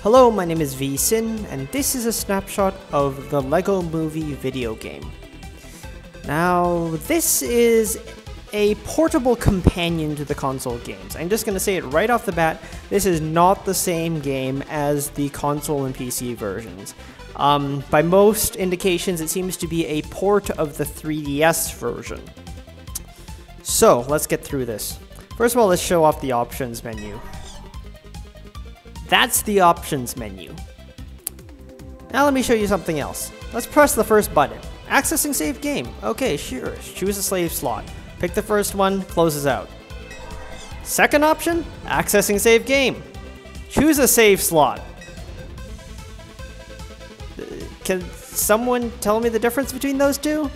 Hello, my name is VSin, and this is a snapshot of the LEGO Movie video game. Now, this is a portable companion to the console games. I'm just going to say it right off the bat, this is not the same game as the console and PC versions. By most indications, it seems to be a port of the 3DS version. So, let's get through this. First of all, let's show off the options menu. That's the options menu. Now let me show you something else. Let's press the first button. Accessing save game. Okay, sure. Choose a save slot. Pick the first one, closes out. Second option, accessing save game. Choose a save slot. Can someone tell me the difference between those two?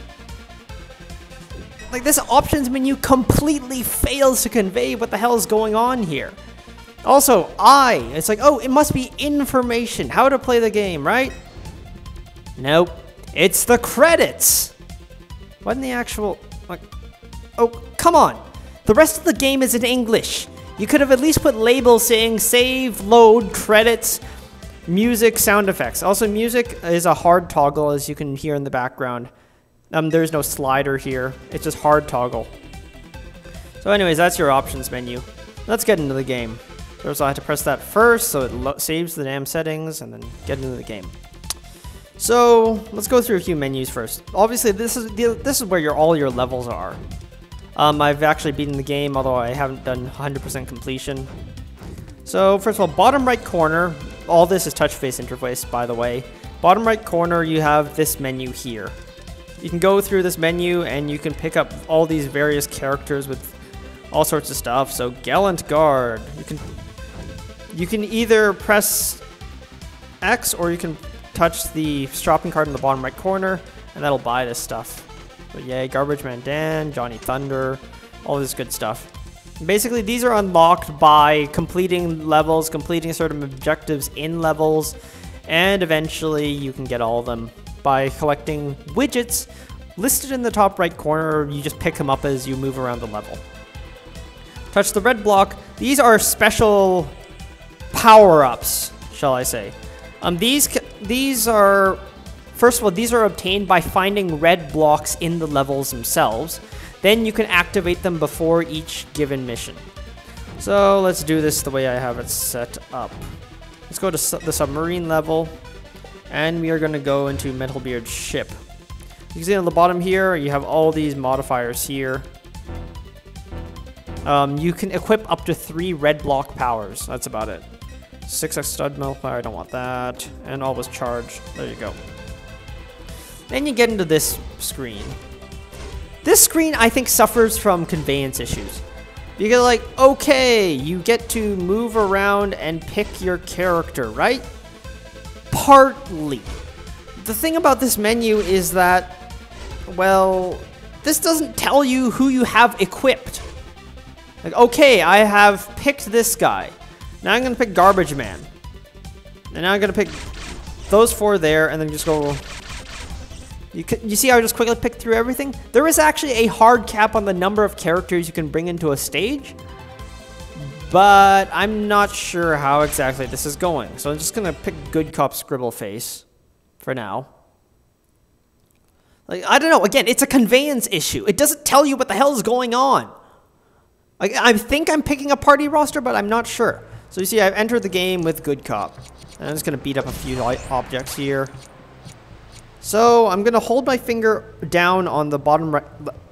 Like, this options menu completely fails to convey what the hell is going on here. Also, it's like, oh, it must be information, how to play the game, right? Nope, it's the credits. What in the actual, like, oh, come on. The rest of the game is in English. You could have at least put labels saying save, load, credits, music, sound effects. Also, music is a hard toggle, as you can hear in the background. There's no slider here. It's just hard toggle. So anyways, that's your options menu. Let's get into the game. So I had to press that first, so it saves the damn settings, and then get into the game. So let's go through a few menus first. Obviously, this is where all your levels are. I've actually beaten the game, although I haven't done 100% completion. So first of all, bottom right corner. All this is touch-based interface, by the way. Bottom right corner, you have this menu here. You can go through this menu, and you can pick up all these various characters with all sorts of stuff. So Gallant Guard, you can either press X or you can touch the shopping cart in the bottom right corner, and that'll buy this stuff. So yay, Garbage Man Dan, Johnny Thunder, all this good stuff. Basically, these are unlocked by completing levels, completing certain objectives in levels, and eventually you can get all of them by collecting widgets listed in the top right corner. You just pick them up as you move around the level. Touch the red block. These are special power-ups, shall I say. These are, first of all, these are obtained by finding red blocks in the levels themselves. Then you can activate them before each given mission. So let's do this the way I have it set up. Let's go to the submarine level, and we are going to go into Metalbeard's ship. You can see on the bottom here, you have all these modifiers here. You can equip up to 3 red block powers. That's about it. 6x stud multiplier, I don't want that. And always charge. There you go. Then you get into this screen. This screen, I think, suffers from conveyance issues. You get like, okay, you get to move around and pick your character, right? Partly. The thing about this menu is that, well, this doesn't tell you who you have equipped. Like, okay, I have picked this guy. Now I'm going to pick Garbage Man. And now I'm going to pick those 4 there, and then just go... You see how I just quickly picked through everything? There is actually a hard cap on the number of characters you can bring into a stage. But I'm not sure how exactly this is going. So I'm just going to pick Good Cop Scribble Face for now. Like, I don't know. Again, it's a conveyance issue. It doesn't tell you what the hell is going on. Like, I think I'm picking a party roster, but I'm not sure. So you see, I've entered the game with Good Cop. And I'm just going to beat up a few objects here. So I'm going to hold my finger down on the bottom right,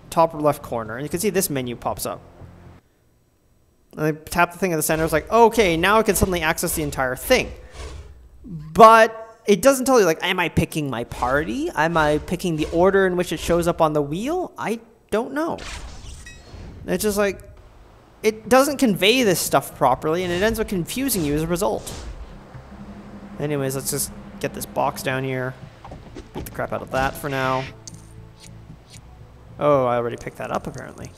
top left corner. And you can see this menu pops up. And I tap the thing in the center. It's like, okay, now I can suddenly access the entire thing. But it doesn't tell you, like, am I picking my party? Am I picking the order in which it shows up on the wheel? I don't know. It's just like, it doesn't convey this stuff properly, and it ends up confusing you as a result. Anyways, let's just get this box down here. Beat the crap out of that for now. Oh, I already picked that up, apparently.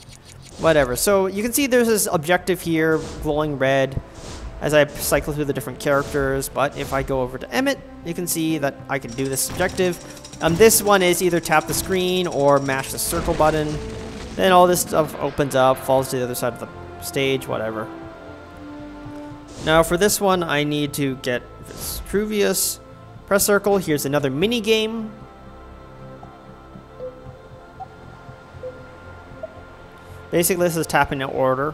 Whatever. So you can see there's this objective here, glowing red, as I cycle through the different characters. But if I go over to Emmett, you can see that I can do this objective. This one is either tap the screen or mash the circle button. Then all this stuff opens up, falls to the other side of the stage, whatever. Now for this one, I need to get Vitruvius. Press circle. Here's another mini game. Basically, this is tap in order.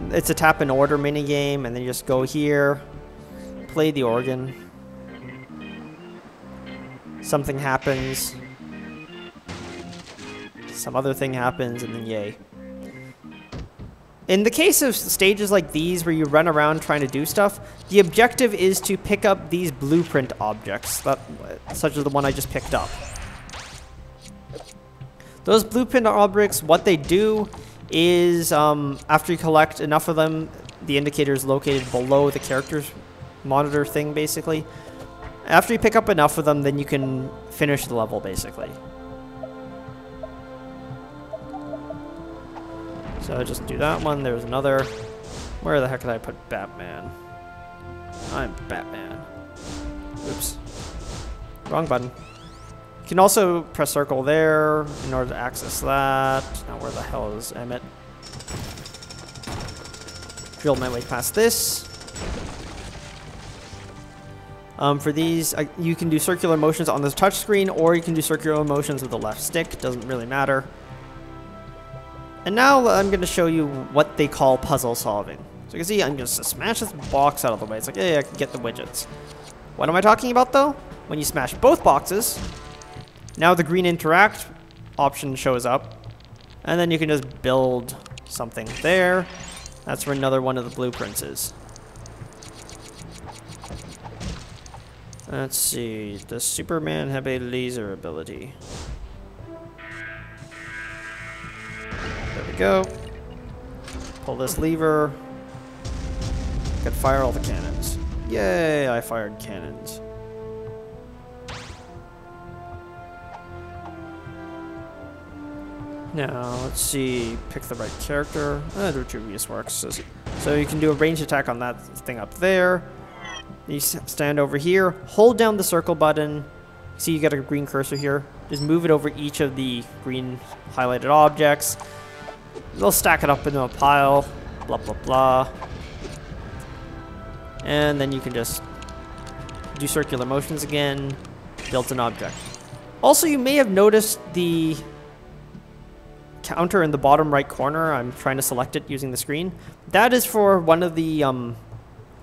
It's a tap in order mini game, and then you just go here, play the organ. Something happens. Some other thing happens, and then yay. In the case of stages like these where you run around trying to do stuff, the objective is to pick up these blueprint objects, such as the one I just picked up. Those blueprint objects, what they do is after you collect enough of them, the indicator is located below the character's monitor thing, basically. After you pick up enough of them, then you can finish the level, basically. So just do that one. There's another. Where the heck did I put Batman? I'm Batman. Oops. Wrong button. You can also press circle there in order to access that. Now where the hell is Emmett? Drilled my way past this. For these, you can do circular motions on the touch screen, or you can do circular motions with the left stick. Doesn't really matter. And now I'm going to show you what they call puzzle solving. So you can see I'm just going to smash this box out of the way. It's like, hey, I can get the widgets. What am I talking about, though? When you smash both boxes, now the green interact option shows up. And then you can just build something there. That's where another one of the blueprints is. Let's see. Does Superman have a laser ability? There we go. Pull this lever. Could fire all the cannons. Yay, I fired cannons. Now, let's see. Pick the right character. Vitruvius works. So you can do a ranged attack on that thing up there. You stand over here. Hold down the circle button. See, you got a green cursor here. Just move it over each of the green highlighted objects. They'll stack it up into a pile. Blah, blah, blah. And then you can just do circular motions again. Build an object. Also, you may have noticed the counter in the bottom right corner. I'm trying to select it using the screen. That is for one of the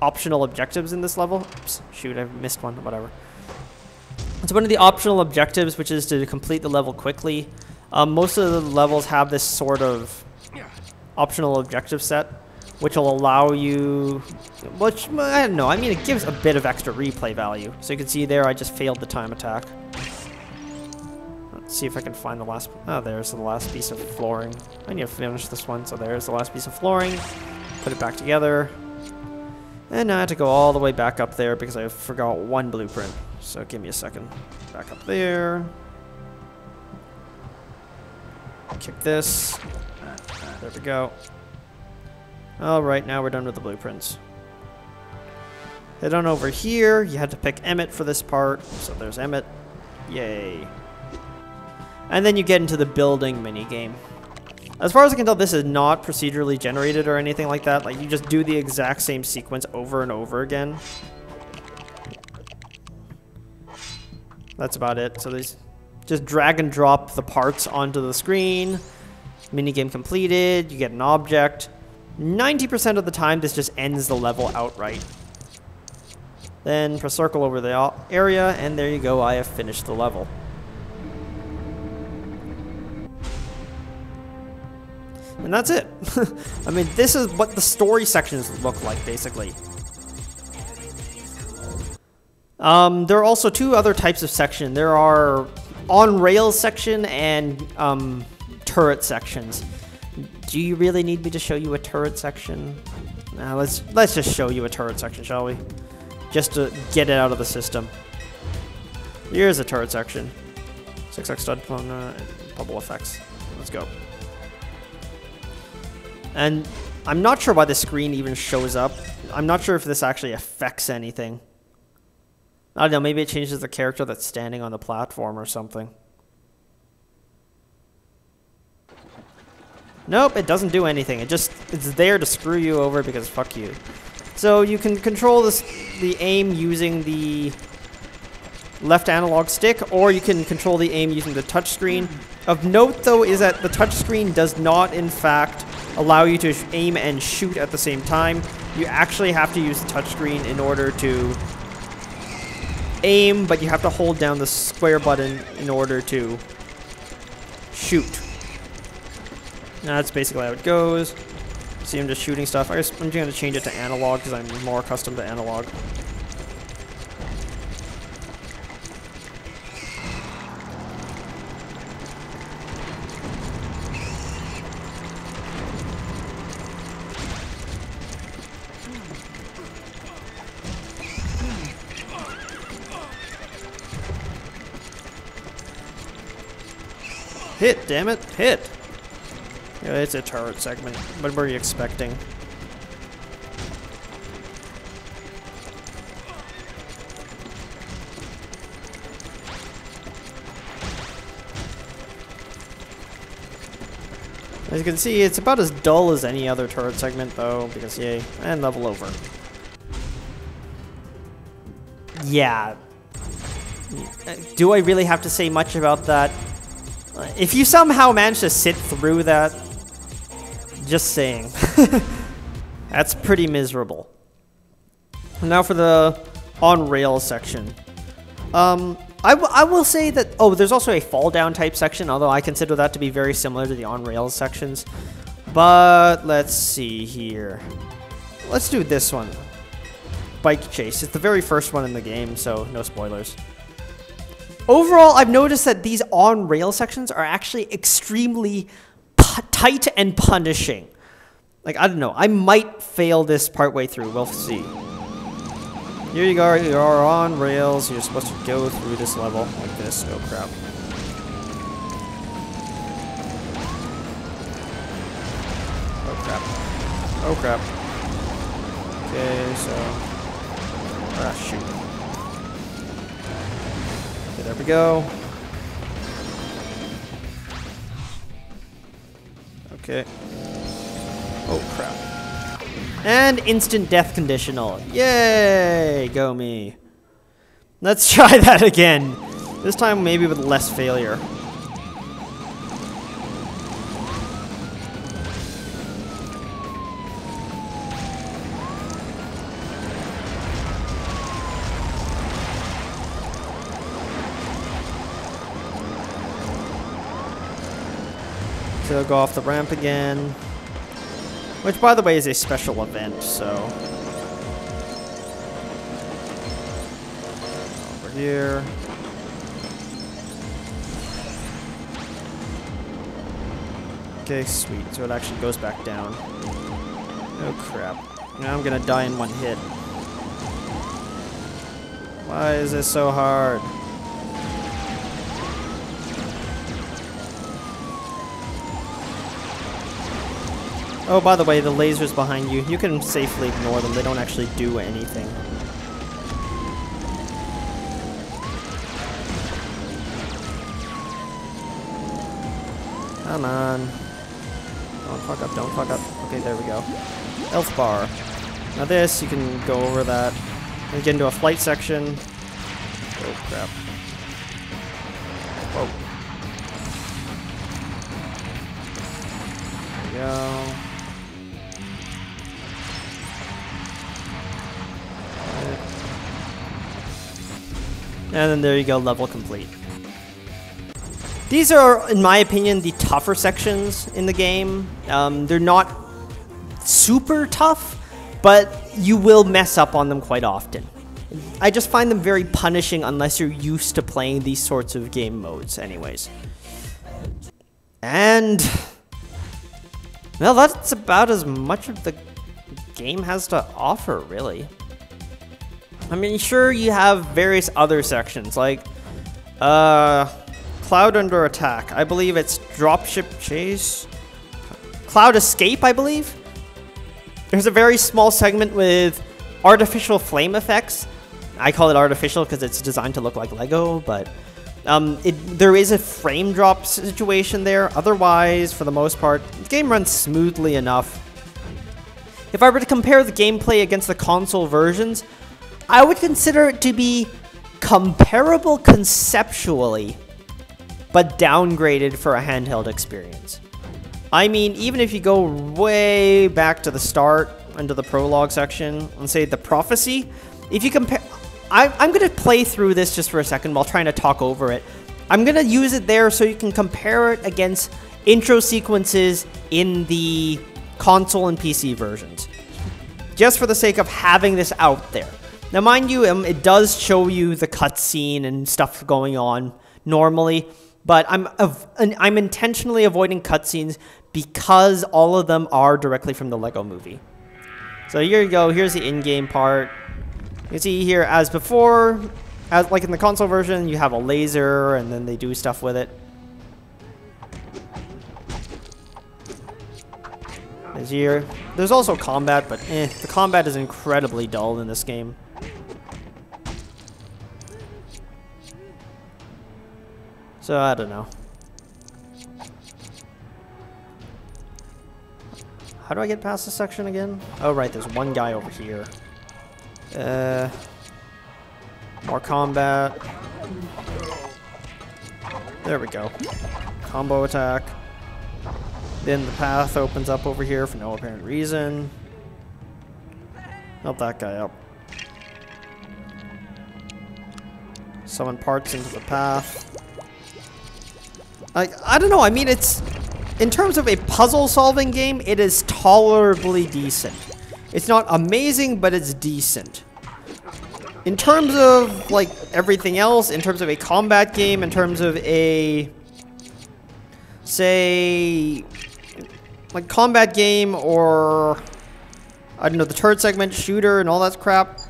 optional objectives in this level. Oops, shoot, I missed one. Whatever. It's one of the optional objectives, which is to complete the level quickly. Most of the levels have this sort of optional objective set, which will allow you, which, I don't know, I mean, it gives a bit of extra replay value. So you can see there, I just failed the time attack. Let's see if I can find the last, oh, there's the last piece of flooring. I need to finish this one, so there's the last piece of flooring. Put it back together. And now I have to go all the way back up there because I forgot one blueprint. So give me a second. Back up there. Kick this. There we go. Alright, now we're done with the blueprints. Head on over here. You had to pick Emmett for this part. So there's Emmett. Yay. And then you get into the building minigame. As far as I can tell, this is not procedurally generated or anything like that. Like, you just do the exact same sequence over and over again. That's about it. So these just drag and drop the parts onto the screen. Minigame completed. You get an object. 90% of the time, this just ends the level outright. Then press circle over the area, and there you go. I have finished the level. And that's it. I mean, this is what the story sections look like, basically. There are also two other types of section. There are on-rails section and turret sections. Do you really need me to show you a turret section? Nah, let's just show you a turret section, shall we? Just to get it out of the system. Here's a turret section. 6x stud bubble effects. Let's go. And I'm not sure why the screen even shows up. I'm not sure if this actually affects anything. I don't know, maybe it changes the character that's standing on the platform or something. Nope, it doesn't do anything. It's there to screw you over because fuck you. So you can control the aim using the left analog stick, or you can control the aim using the touchscreen. Of note, though, is that the touchscreen does not, in fact, allow you to aim and shoot at the same time. You actually have to use the touchscreen in order to aim, but you have to hold down the square button in order to shoot. That's basically how it goes. See, I'm just shooting stuff. I'm just going to change it to analog because I'm more accustomed to analog. Hit, damn it, hit! Yeah, it's a turret segment. What were you expecting? As you can see, it's about as dull as any other turret segment, though, because yay, and level over. Yeah. Do I really have to say much about that? If you somehow manage to sit through that, just saying. That's pretty miserable. Now for the on-rail section. I will say that, oh, there's also a fall-down type section, although I consider that to be very similar to the on-rail sections. But let's see here. Let's do this one. Bike chase. It's the very first one in the game, so no spoilers. Overall, I've noticed that these on-rail sections are actually extremely tight and punishing. Like, I don't know. I might fail this partway through. We'll see. Here you go. You are on rails. You're supposed to go through this level like this. Oh, crap. Oh, crap. Oh, crap. Okay, so... ah, shoot. Okay, there we go. Okay. Oh, crap. And instant death conditional. Yay! Go me. Let's try that again. This time maybe with less failure. So go off the ramp again. Which, by the way, is a special event, so... over here. Okay, sweet. So it actually goes back down. Oh, crap. Now I'm gonna die in one hit. Why is this so hard? Oh, by the way, the lasers behind you, you can safely ignore them. They don't actually do anything. Come on. Don't fuck up, don't fuck up. Okay, there we go. Health bar. Now this, you can go over that. And get into a flight section. Oh, crap. Whoa. There we go. And then there you go, level complete. These are, in my opinion, the tougher sections in the game. They're not super tough, but you will mess up on them quite often. I just find them very punishing unless you're used to playing these sorts of game modes anyways. And... well, that's about as much of the game has to offer, really. I mean, sure, you have various other sections, like, Cloud Under Attack. I believe it's Dropship Chase. Cloud Escape, I believe. There's a very small segment with artificial flame effects. I call it artificial because it's designed to look like Lego, but There is a frame drop situation there. Otherwise, for the most part, the game runs smoothly enough. If I were to compare the gameplay against the console versions, I would consider it to be comparable conceptually, but downgraded for a handheld experience. I mean, even if you go way back to the start, into the prologue section, and say the prophecy, if you compare... I'm going to play through this just for a second while trying to talk over it. I'm going to use it there so you can compare it against intro sequences in the console and PC versions. Just for the sake of having this out there. Now, mind you, it does show you the cutscene and stuff going on normally, but I'm intentionally avoiding cutscenes because all of them are directly from the Lego Movie. So here you go. Here's the in-game part. You can see here, as before, like in the console version, you have a laser, and then they do stuff with it. As here, there's also combat, but the combat is incredibly dull in this game. So, I don't know. How do I get past this section again? Oh, right, there's one guy over here. More combat. There we go. Combo attack. Then the path opens up over here for no apparent reason. Help that guy up. Summon parts into the path. I don't know, I mean, it's... In terms of a puzzle-solving game, it is tolerably decent. It's not amazing, but it's decent. In terms of, like, everything else, in terms of a combat game, in terms of a... Say... Like, combat game, or... I don't know, the third segment shooter and all that crap.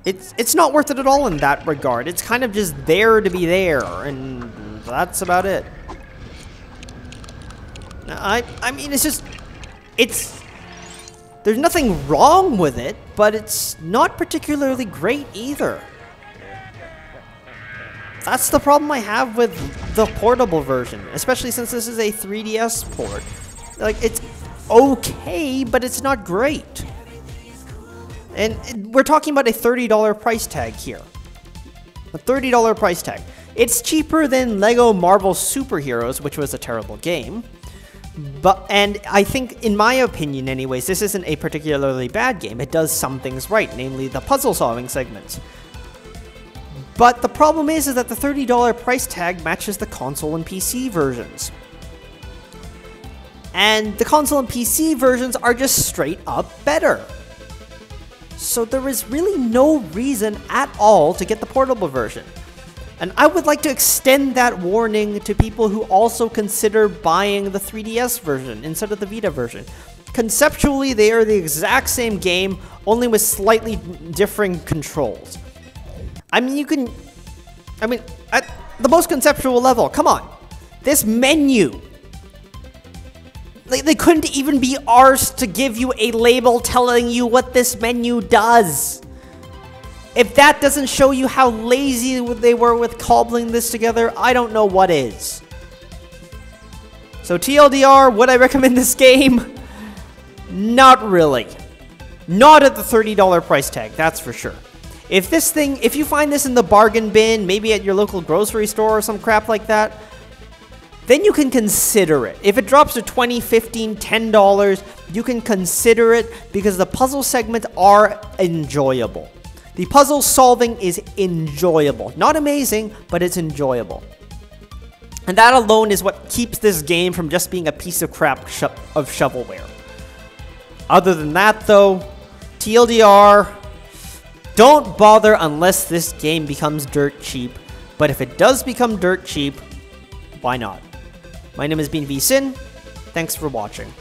It's not worth it at all in that regard. It's kind of just there to be there, and that's about it. I mean, it's just... There's nothing wrong with it, but it's not particularly great either. That's the problem I have with the portable version, especially since this is a 3DS port. Like, it's okay, but it's not great. And we're talking about a $30 price tag here. A $30 price tag. It's cheaper than Lego Marvel Superheroes, which was a terrible game. And I think, in my opinion anyways, this isn't a particularly bad game. It does some things right, namely the puzzle-solving segments. But the problem is that the $30 price tag matches the console and PC versions. And the console and PC versions are just straight up better. So there is really no reason at all to get the portable version. And I would like to extend that warning to people who also consider buying the 3DS version instead of the Vita version. Conceptually, they are the exact same game, only with slightly differing controls. I mean, at the most conceptual level, come on. This menu. They couldn't even be arsed to give you a label telling you what this menu does. If that doesn't show you how lazy they were with cobbling this together, I don't know what is. So TLDR, would I recommend this game? Not really. Not at the $30 price tag, that's for sure. If you find this in the bargain bin, maybe at your local grocery store or some crap like that, then you can consider it. If it drops to $20, $15, $10, you can consider it because the puzzle segments are enjoyable. The puzzle solving is enjoyable. Not amazing, but it's enjoyable. And that alone is what keeps this game from just being a piece of crap of shovelware. Other than that, though, TLDR, don't bother unless this game becomes dirt cheap. But if it does become dirt cheap, why not? My name has been VSin. Thanks for watching.